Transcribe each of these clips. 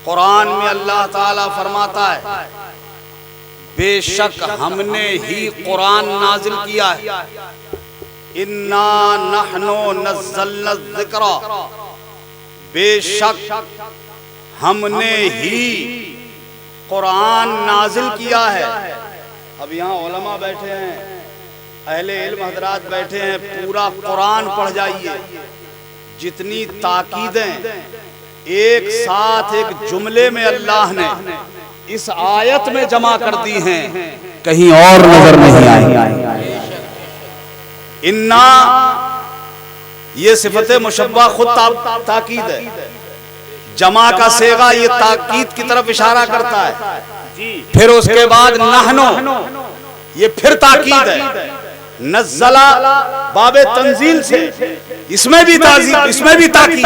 कुरान में अल्लाह ताला फरमाता है, बेशक हमने ही कुरान नाजिल किया है। इन्ना नहनु नज़्ज़लना ज़िक्रा, बेशक हमने ही कुरान नाजिल किया है। अब यहाँ उलमा बैठे हैं, अहले इल्म हजरात बैठे हैं, पूरा कुरान पढ़ जाइए। जितनी ताकीदें एक साथ एक जुमले में अल्लाह ने इस आयत में जमा कर दी हैं, कहीं और नजर नहीं आई। इन्ना ये सिफते मुशब्बा खुद ताकीद है, जमा का सेगा ये ताकीद की तरफ इशारा करता है। फिर उसके बाद नहनो ये फिर ताकीद है। नज़्ज़ला बाबे तंजील से, इसमें भी ताज़ीम, इसमें भी ताकीद।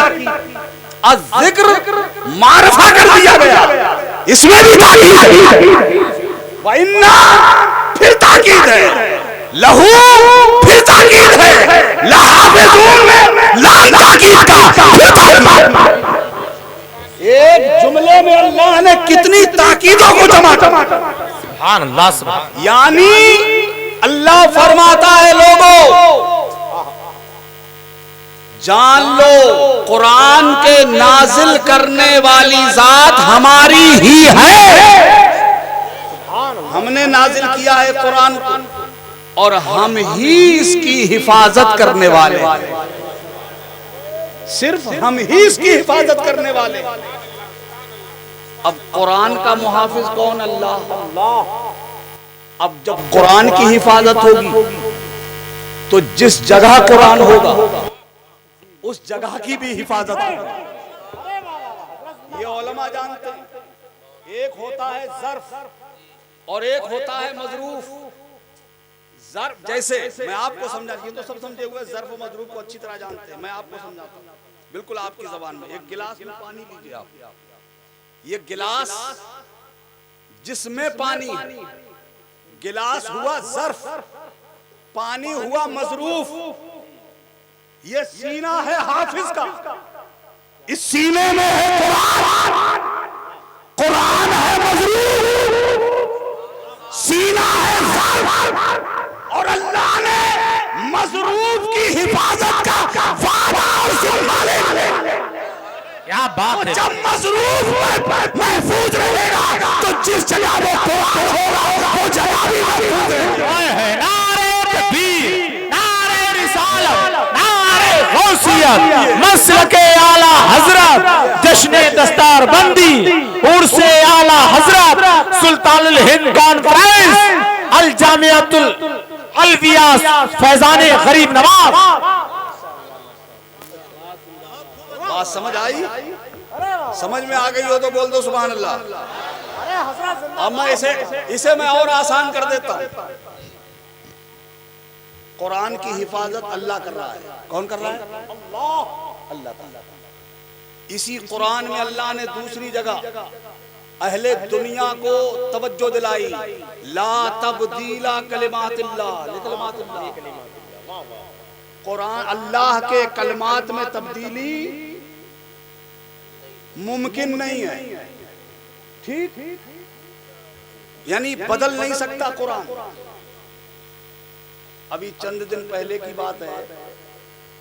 अज़्ज़िक्र मारफा कर दिया गया, इसमें भी ताकीद है। व इन्ना फिर ताकीद है, लहू फिर ताकीद है, लहाफ़िज़ून में लाम ताकीद का फिर ताकीद। एक जुमले में अल्लाह ने कितनी ताकीदों को जमा कर, सुभान अल्लाह। यानी अल्लाह फरमाता है, लोगों जान लो कुरान के नाजिल करने वाली जात हमारी ही है। हमने नाजिल किया है कुरान को और हम ही इसकी हिफाजत करने वाले, सिर्फ हम ही इसकी हिफाजत करने वाले। अब कुरान का मुहाफिज कौन? अल्लाह। अब जब कुरान की हिफाजत होगी तो जिस जगह कुरान होगा उस जगह की भी हिफाजत होगी। ये उलमा जानते हैं। एक होता है ज़र्फ और एक होता है मज़रूफ। ज़र्फ जैसे मैं आपको समझा, ये तो सब समझे हुए, ज़र्फ और मज़रूफ को अच्छी तरह जानते हैं। मैं आपको समझाता हूँ बिल्कुल आपकी ज़बान में। एक गिलास में पानी लीजिए आप, ये गिलास जिसमें पानी, गिलास हुआ ज़र्फ, पानी हुआ मज़रूफ। ये सीना है हाफिज का, इस सीने में है कुरान, कुरान है मज़रूफ, सीना है ज़र्फ। और अल्लाह ने मज़रूफ की हिफाजत का वादा और ज़िम्मा ले लिया। क्या बात है। जब मज़रूफ महफूज रहेगा तो जिस जगह वो कुरान होगा वो जगह भी महफूज है। नारे तकबीर, नारे रिसालत, नारे गौसियत, मसलके आला हजरत, जश्ने दस्तार बंदी, उर्से आला हजरत, सुल्तानुल हिंद कॉन्फ्रेंस, अल जामियातुल अलवियास, फैजाने गरीब नवाज। बात समझ आई? समझ में आ गई हो तो बोल दो सुभान अल्लाह। अब मैं इसे मैं और आसान कर देता हूं। कुरान की हिफाजत अल्लाह कर रहा है। कौन कर रहा है? अल्लाह ताला। इसी कुरान में अल्लाह ने दूसरी जगह अहले दुनिया को तवज्जो दिलाई, ला तब्दीला कलिमातिल्लाह लिकलिमातिल्लाह। कुरान अल्लाह के कलमात में तब्दीली मुमकिन नहीं है। ठीक, यानी बदल नहीं सकता कुरान। अभी चंद दिन पहले की बात है,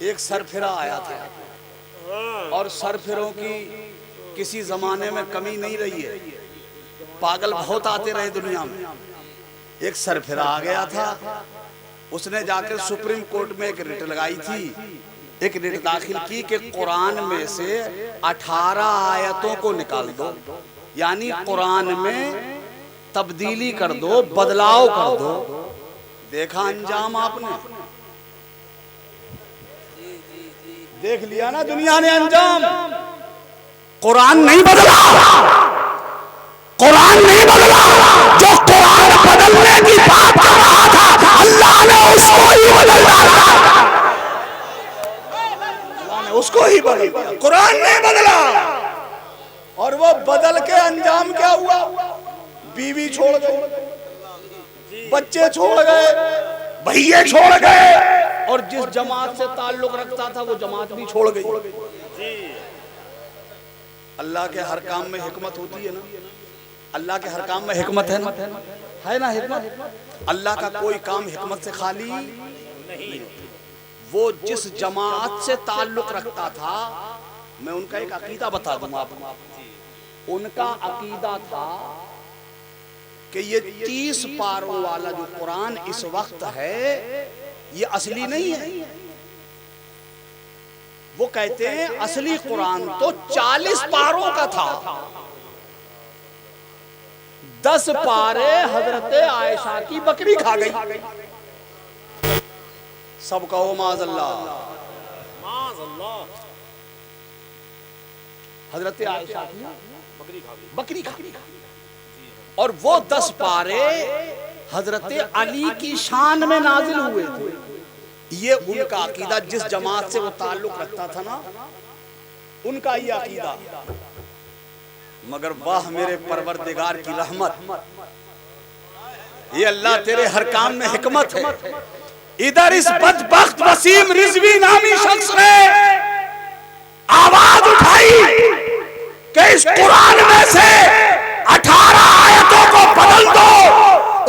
एक सरफिरा आया था और सरफिरों की किसी जमाने में कमी नहीं रही है। पागल बहुत आते रहे दुनिया में। एक सरफिरा आ गया था, उसने जाकर सुप्रीम कोर्ट में एक रिट लगाई थी, एक रिट दाखिल की कि कुरान में से 18 आयतों को निकाल दो, यानी कुरान में तब्दीली कर दो, बदलाव कर दो। देखा अंजाम आपने? देख लिया ना दुनिया ने अंजाम। कुरान नहीं बदला, कुरान नहीं बदला। जो कुरान बदलने की बात कर रहा था अल्लाह ने उसको ही बदल डाला, अल्लाह ने उसको ही बदल दिया। कुरान नहीं बदला। और वो बदल के अंजाम क्या हुआ? बीवी छोड़ गई, बच्चे छोड़ गए, भैये छोड़ गए, और जिस जमात से ताल्लुक रखता था वो जमात भी छोड़ गई। अल्लाह के हर काम में हिकमत होती है ना, अल्लाह के हर काम में हिकमत है ना, हिकमत। अल्लाह का कोई काम हिकमत से खाली नहीं। वो जिस जमात से ताल्लुक रखता था, मैं उनका एक अकीदा बता दूंगा आपको। उनका अकीदा था कि ये 30 पारों वाला जो कुरान इस वक्त है ये असली नहीं है। वो कहते हैं असली कुरान तो 40 पारों का था। 10 पारे हजरत आयशा की बकरी खा गई। सब कहो माज़अल्लाह। हजरत आयशा की बकरी खा गई। और वो 10 पारे हजरत अली की शान में नाजिल हुए थे। ये उनका अकीदा, जिस जमात से वो ताल्लुक रखता था ना, उनका ये अकीदा। मगर वाह मेरे परवरदिगार की रहमत, ये अल्लाह तेरे हर काम में हिकमत है। इधर इस बदबख्त वसीम रिजवी नामी शख्स ने आवाज उठाई कि इस कुरान में से 18 आयतों को बदल दो।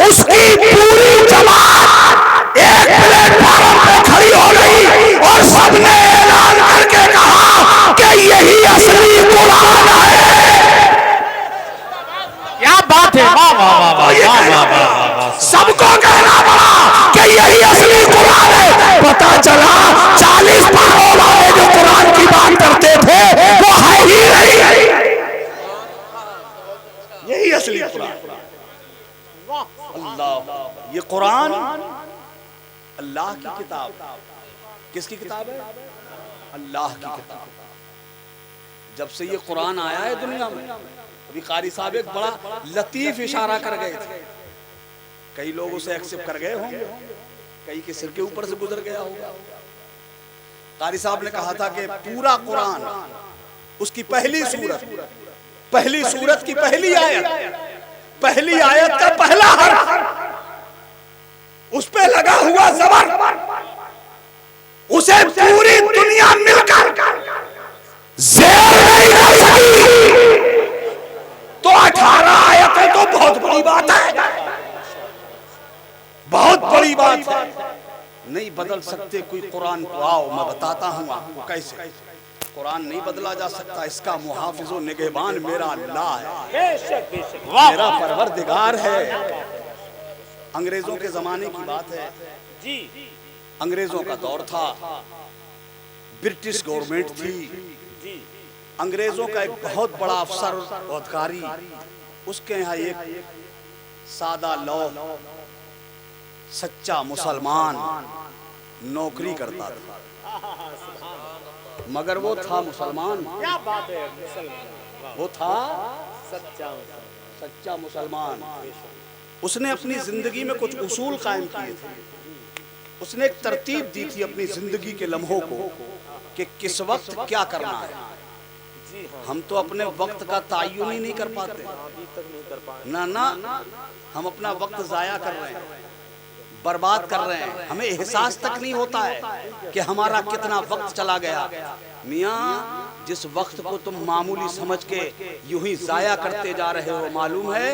उसकी पूरी जमात एक प्लेटफॉर्म पे खड़ी हो गई और सबने ऐलान करके कहा कि यही असली कुरान है। क्या बात है, वाह वाह वाह वाह वाह वाह। सबको कहना पड़ा कि यही असली कुरान है। पता चला 40 पारों वाले जो कुरान की बात करते थे वो है ही नहीं, यही असली कुरान। अल्लाह, ये कुरान अल्लाह की किताब। किसकी किताब है? अल्लाह की किताब। जब से ये कुरान आया है दुनिया में, अभी कारी साहब एक बड़ा लतीफ इशारा कर गए थे। कई लोग उसे एक्सेप्ट कर गए होंगे, कई के सिर के ऊपर से गुजर गया होगा। कारी साहब ने कहा था कि पूरा कुरान, उसकी पहली सूरत की पहली आयत का पहला हर्फ, उस पे लगा हुआ ज़बर, उसे पूरी दुनिया मिलकर ज़ेर नहीं कर सकी। तो 18 आयतें तो बहुत बड़ी बात है, बहुत बड़ी बात है। नहीं बदल सकते कोई कुरान को। आओ मैं बताता हूं आपको कैसे। कुरान नहीं बदला जा सकता, इसका मुहाफिज व निगहबान मेरा अल्लाह है, बेशक बेशक, मेरा परवरदिगार है। अंग्रेजों के जमाने की बात है जी। अंग्रेजों का दौर था, ब्रिटिश गवर्नमेंट थी। अंग्रेजों का एक बहुत बड़ा अफसर और अधिकारी, उसके यहाँ एक सादा लोग, सच्चा मुसलमान नौकरी करता था। मगर वो था मुसलमान। क्या बात है, मुसलमान, वो था सच्चा मुसलमान। उसने अपनी जिंदगी में कुछ उसूल कायम किए थे। उसने एक तरतीब दी थी अपनी जिंदगी के लम्हों को कि किस वक्त क्या करना है। हम तो अपने वक्त का तायुन ही नहीं कर पाते। ना, हम अपना वक्त जाया कर रहे हैं, बर्बाद कर रहे हैं। हमें एहसास तक नहीं होता है कि हमारा कितना वक्त चला गया। मियाँ, जिस वक्त को तुम मामूली समझ के यूं ही जाया करते जा रहे हो, मालूम है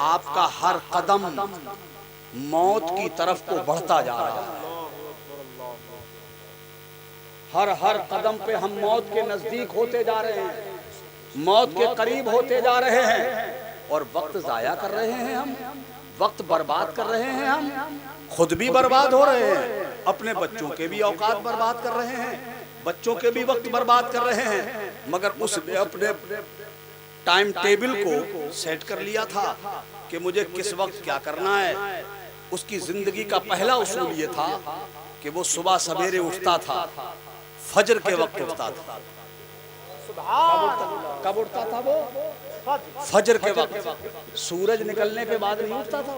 आपका हर कदम मौत की तरफ को बढ़ता जा रहा है। हर कदम पे हम मौत के नजदीक होते जा रहे हैं, मौत के करीब होते जा रहे हैं। और वक्त जाया कर रहे हैं हम, वक्त बर्बाद कर रहे हैं हम, खुद भी बर्बाद हो रहे हैं, अपने बच्चों के भी औकात बर्बाद कर रहे हैं, बच्चों के भी वक्त बर्बाद कर रहे हैं। मगर उसने अपने टाइम टेबल को सेट कर लिया था कि मुझे किस वक्त क्या करना है। उसकी जिंदगी का पहला उसूल ये था कि वो सुबह सवेरे उठता था, फजर के वक्त उठता था। कब उठता था वो? फजर के वक्त। सूरज निकलने के बाद नहीं उठता था।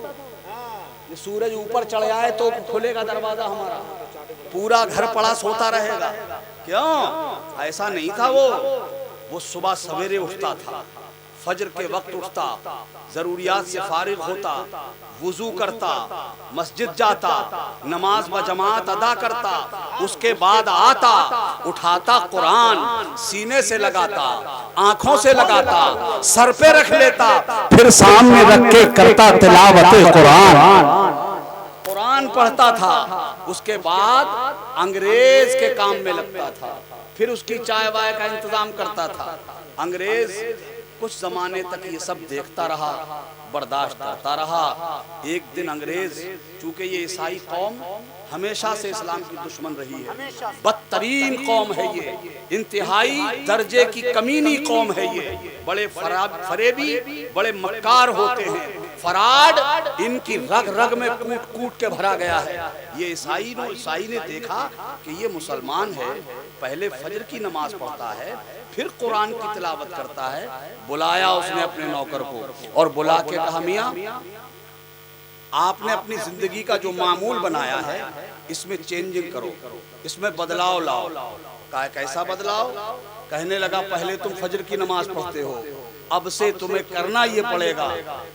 ये सूरज ऊपर चढ़ आए तो खुलेगा दरवाजा हमारा, पूरा घर पड़ा सोता रहेगा। क्यों? ऐसा नहीं था। वो सुबह सवेरे उठता था, फजर के वक्त उठता, जरूरियात से फारिग होता, वुजू करता, मस्जिद जाता, नमाज ब जमात अदा करता, उसके बाद आता, उठाता कुरान, सीने से लगाता, आंखों से लगाता, सर पे रख लेता, फिर सामने रख के करता तिलावत कुरान, कुरान पढ़ता था। उसके बाद अंग्रेज के काम में लगता था, फिर उसकी चाय वाय का इंतजाम करता था। अंग्रेज कुछ जमाने तक ये सब देखता रहा, बर्दाश्त करता रहा। एक दिन अंग्रेज, चूंकि ये ईसाई कौम हमेशा से इस्लाम की दुश्मन रही है, बदतरीन कौम है ये, इंतहाई दर्जे की कमीनी कौम है ये, बड़े फरेबी, बड़े मक्कार होते हैं, फराड इनकी रग रग में कूट कूट के भरा गया है। ये ईसाई ने देखा कि ये मुसलमान है, पहले फजर की नमाज पढ़ता है, फिर कुरान की तिलावत करता है। बुलाया उसने अपने नौकर को और बुला के कहा, मियां आपने अपनी जिंदगी का जो मामूल बनाया है इसमें चेंजिंग करो, इसमें बदलाव लाओ। कहा कैसा बदलाव? कहने लगा पहले तुम फजर की नमाज पढ़ते हो, अब से तुम्हें करना ये पड़ेगा,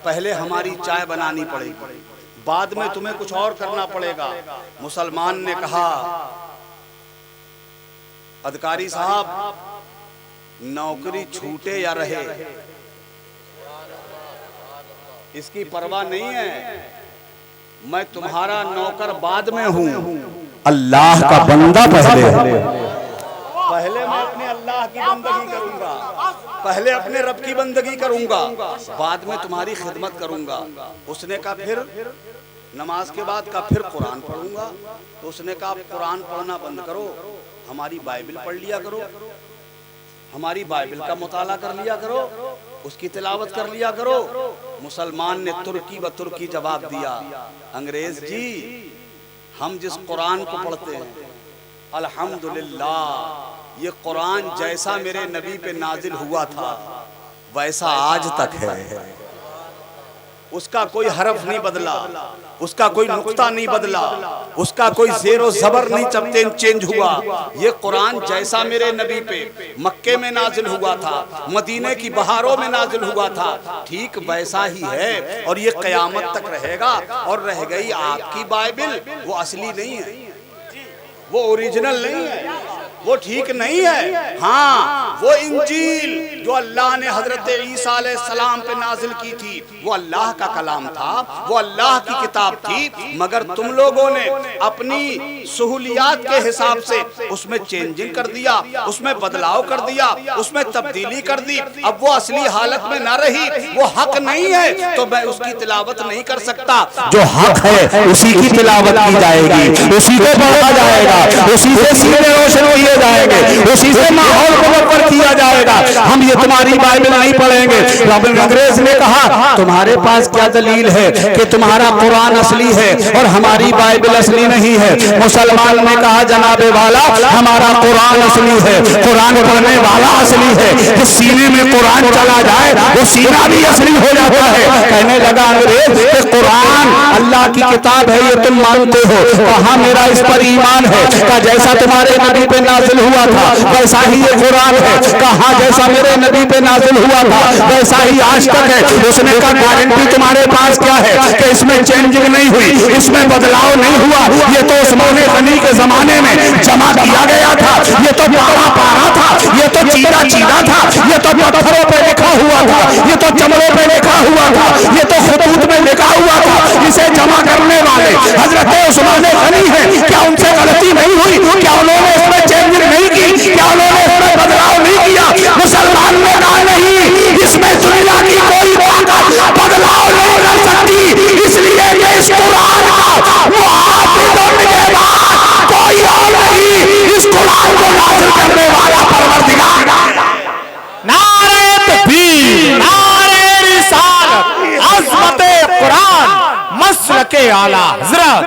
पहले हमारी चाय बनानी पड़ेगी, बाद में तुम्हें कुछ और करना पड़ेगा। मुसलमान ने कहा, अधिकारी साहब नौकरी छूटे या रहे इसकी परवाह नहीं है, मैं तुम्हारा नौकर बाद में हूं, अल्लाह का बंदा पहले मैं अपने अल्लाह की बंदगी करूंगा, पहले अपने रब की बंदगी करूंगा, बाद में तुम्हारी खिदमत करूंगा। उसने कहा फिर नमाज के बाद का फिर कुरान पढ़ूंगा। तो उसने कहा कुरान पढ़ना बंद करो, हमारी बाइबल पढ़ लिया करो, हमारी बाइबल का मुताला कर लिया करो, उसकी तिलावत कर लिया करो। मुसलमान ने तुर्की जवाब दिया, अंग्रेज जी हम जिस कुरान को पढ़ते हैं अल्हम्दुलिल्लाह ये कुरान जैसा मेरे नबी पे नाजिल हुआ था वैसा आज तक है, उसका कोई हरफ नहीं बदला, उसका कोई नुक्ता नहीं बदला, उसका कोई ज़ेरो ज़बर नहीं चेंज हुआ। ये कुरान जैसा मेरे नबी पे मक्के में नाजिल हुआ था, मदीने की बहारों में नाजिल हुआ था, ठीक वैसा ही है और ये क़यामत तक रहेगा। और रह गई आपकी बाइबल, वो असली नहीं है, वो ओरिजिनल नहीं है, वो ठीक नहीं है। हाँ, वो इंजील जो अल्लाह ने हजरत ईसा अलैहिस्सलाम पे नाजिल की थी वो अल्लाह का कलाम था, वो अल्लाह की किताब थी, मगर तुम लोगों ने अपनी सहूलियात के हिसाब से उसमें चेंजिंग कर दिया, उसमें बदलाव कर दिया, उसमें तब्दीली कर दी। अब वो असली हालत में ना रही, वो हक नहीं है तो मैं उसकी तिलावत नहीं कर सकता। जो हक है उसी की तिलावत की जाएगी, उसी को पढ़ा जाएगा, उसी से सीने रोशन किए जाएंगे, उसी से माहौल को मुनव्वर किया जाएगा। हम ये तुम्हारी बाइबल नहीं पढ़ेंगे। अंग्रेज ने कहा तुम्हारे पास क्या दलील है कि तुम्हारा कुरान असली है और हमारी बाइबल असली नहीं है? मुसलमान ने कहा जनाबे वाला हमारा कुरान असली है, कुरान पढ़ने वाला असली है, जिस सीने में कुरान चला जाए वो सीना भी असली हो जाता है। कहने लगा अंग्रेज कि कुरान अल्लाह की किताब है ये तुम मानते हो, कहा मेरा इस पर ईमान है, का जैसा तुम्हारे नबी पे नाजिल हुआ था वैसा ही ये कुरान है, कहा जैसा मेरे नबी पे नाजिल हुआ था वैसा ही आज तक है। उसने कहा गारंटी तुम्हारे पास क्या है कि इसमें चेंजिंग नहीं हुई, इसमें बदलाव नहीं हुआ? ये तो उस्मान गनी के जमाने में जमा किया गया था, ये तो पारा पारा था, ये तो चीरा चीरा था, ये तो पत्थरों पे लिखा हुआ था, ये तो चमड़ों पे लिखा हुआ था, ये तो खतूत में लिखा हुआ था। इसे जमा करने वाले हजरत उस्मान गनी है, क्या उनसे गलती नहीं हुई? क्या उन्होंने इसमें चेंजिंग नहीं की? क्या उन्होंने इसमें बदलाव नहीं किया? मुसलमान ने कहा नहीं, इसमें दुनिया की कोई ताकत बदलाव नहीं कर सकती, इसलिए कि इस कुरान का मुहाफिज होने के बाद कोई और नहीं, इस कुरान को नाज़िल करने वाला परवरदिगार। नारे तकबीर, नारे रिसालत, अज़मते कुरान, मसलके आला हज़रत,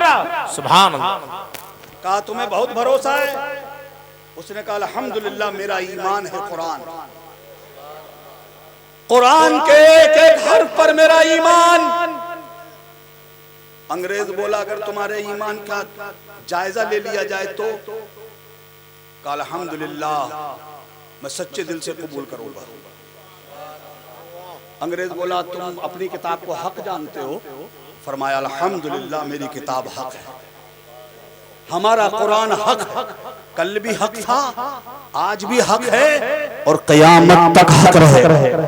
सुभान अल्लाह। कहा तुम्हें बहुत भरोसा है? उसने कहा अल्हम्दुलिल्लाह मेरा ईमान है कुरान, कुरान के एक एक हर्फ पर मेरा ईमान। अंग्रेज बोला अगर तुम्हारे ईमान का जायजा ले लिया जाए तो? कहा अल्हम्दुलिल्लाह मैं सच्चे दिल से कबूल करूंगा। अंग्रेज बोला तुम अपनी किताब को हक जानते हो? फरमाया अल्हम्दुलिल्लाह मेरी किताब हक है, हमारा कुरान हक, कल भी हक था, आज भी हक है और क़यामत तक हक रहेगा।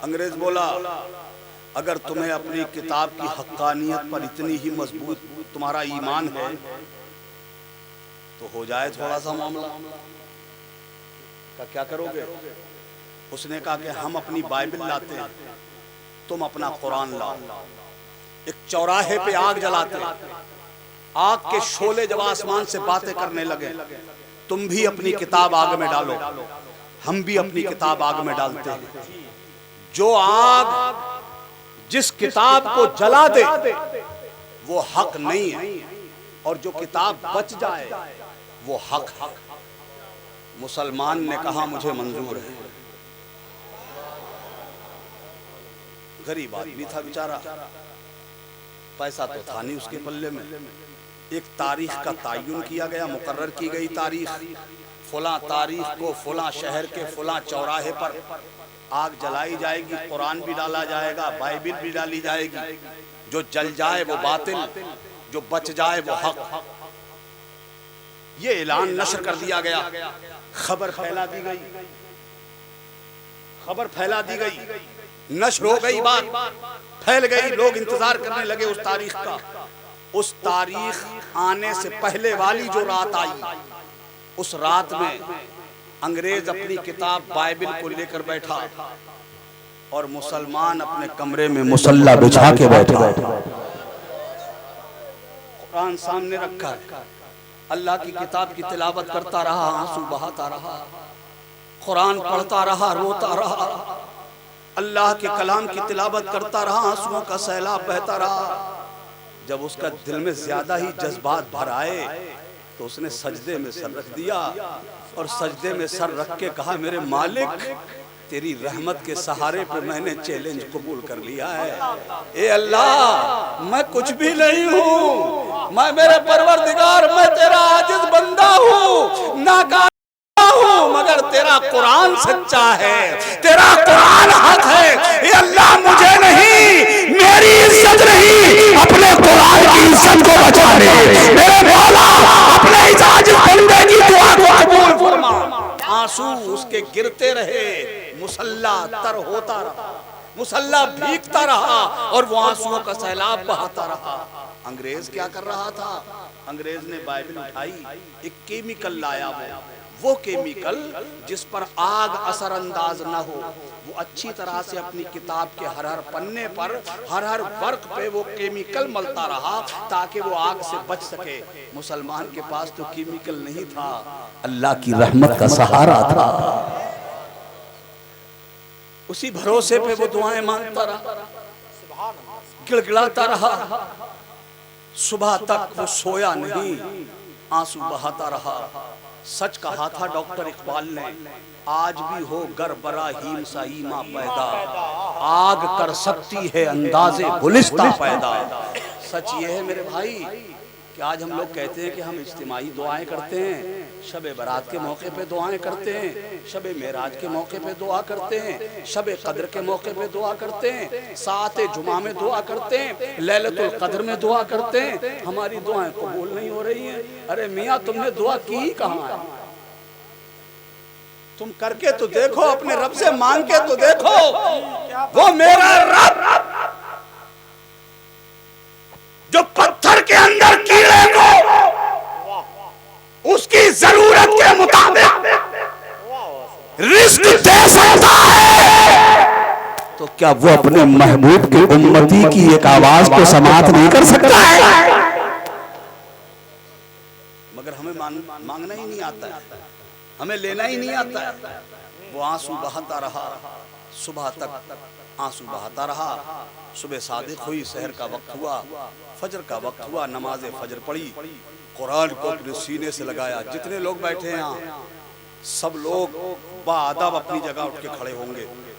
अंग्रेज बोला अगर तुम्हें अपनी किताब की हक्कानियत पर इतनी ही मजबूत तुम्हारा ईमान है तो हो जाए थोड़ा सा मामला, क्या करोगे? उसने कहा कि हम अपनी बाइबल लाते हैं, तुम अपना कुरान लाओ। एक चौराहे पे आग जलाते, आग के शोले जब आसमान से बातें करने लगे, तुम भी अपनी किताब आग में डालो, हम भी अपनी किताब आग में डालते हैं। जो आग जिस किताब को जला दे वो हक नहीं है, और जो किताब बच जाए वो हक है। मुसलमान ने कहा मुझे मंजूर है। गरीब आदमी था बेचारा, पैसा तो था नहीं उसके पल्ले में। एक तारीख का तायुन किया गया, मुकर्रर की गई तारीख, फुला तारीख को फुला शहर के फुला चौराहे पर आग जलाई जाएगी, कुरान भी डाला जाएगा, बाइबिल भी डाली जाएगी। जो जल जाए वो बातिल, जो बच जाए वो हक। ये ऐलान नशर कर दिया गया, खबर फैला दी गई, खबर फैला दी गई, नशर हो गई, बात फैल गई, लोग इंतजार करने लगे उस तारीख का। उस तारीख आने से पहले वाली जो रात आई, उस रात में अंग्रेज अपनी किताब बाइबिल को लेकर बैठा और मुसलमान अपने कमरे में मुसल्ला बिछा के बैठा, कुरान सामने रखा है, अल्लाह की किताब की तिलावत करता रहा, आंसू बहाता रहा, कुरान पढ़ता रहा, रोता रहा, अल्लाह के कलाम की तिलावत करता रहा, आंसुओं का सैलाब बहता रहा। जब उसका दिल में ज्यादा ही जज्बात भर आए तो उसने सजदे में सर रख दिया और सजदे में सर रख के कहा मेरे मालिक तेरी रहमत के सहारे पे मैंने चैलेंज कबूल कर लिया है। ए अल्लाह मैं कुछ भी नहीं हूँ, मैं मेरे परवरदिगार मैं तेरा आजिज बंदा हूँ, नाकाम हूँ, मगर तेरा कुरान सच्चा है, तेरा कुरान हक है। ये अल्लाह मुझे नहीं, मेरी इज्जत नहीं, अपने कुरान की इज्जत को बचा ले। मेरे मौला अपने इस आजिज बंदे की दुआ को कबूल फरमा। आंसू उसके गिरते रहे, मुसल्ला तर होता रहा, मुसल्ला भीगता रहा और वो आंसुओं का सैलाब बहाता रहा। अंग्रेज क्या कर रहा था? अंग्रेज ने बाइबिल उठाई, एक केमिकल लाया, वो केमिकल जिस पर आग असरअंदाज न हो, वो अच्छी तरह से अपनी किताब के हर हर पन्ने पर, हर हर वर्क पे वो केमिकल मलता रहा ताकि वो आग से बच सके। मुसलमान के पास तो केमिकल नहीं था, अल्लाह की रहमत का सहारा था। उसी भरोसे पे वो दुआएं मांगता रहा, गिड़गिड़ाता रहा, सुबह तक वो सोया नहीं, आंसू बहाता रहा। सच कहा था डॉक्टर इकबाल ने, आज भी हो गरबरा हीम सा ईमा पैदा, आग कर सकती है अंदाजे गुलिस्ता पैदा। सच ये है मेरे भाई कि आज हम लोग कहते हैं कि हम इज्तिमाई दुआएं करते हैं, शब बारात के मौके पे दुआएं करते हैं, शब मेराज के मौके पे दुआ करते हैं, शब कद्र के मौके पे दुआ करते हैं, सात जुमा में दुआ करते हैं, लैलतुल कद्र में दुआ करते हैं। हमारी दुआएं कबूल नहीं हो रही हैं। अरे मियाँ तुमने दुआ की ही कहाँ है? तुम करके तो देखो, अपने रब से मांग के तो देखो। वो मेरा रब जो पत्थर के अंदर कीड़े को उसकी जरूरत के मुताबिक रिस्क दे सकता है, तो क्या वो अपने महबूब की उम्मती की एक आवाज को समाप्त नहीं कर सकता है? मगर हमें मांगना ही नहीं आता है, हमें लेना ही नहीं आता है। वो आंसू बहाता रहा, सुबह तक आंसू बहाता रहा। सुबह सादिक हुई, शहर का वक्त हुआ, फजर का वक्त हुआ, नमाज फजर पढ़ी, कुरान को अपने सीने से लगाया। जितने लोग बैठे हैं यहाँ सब लोग बाअदब अपनी जगह उठ के खड़े होंगे।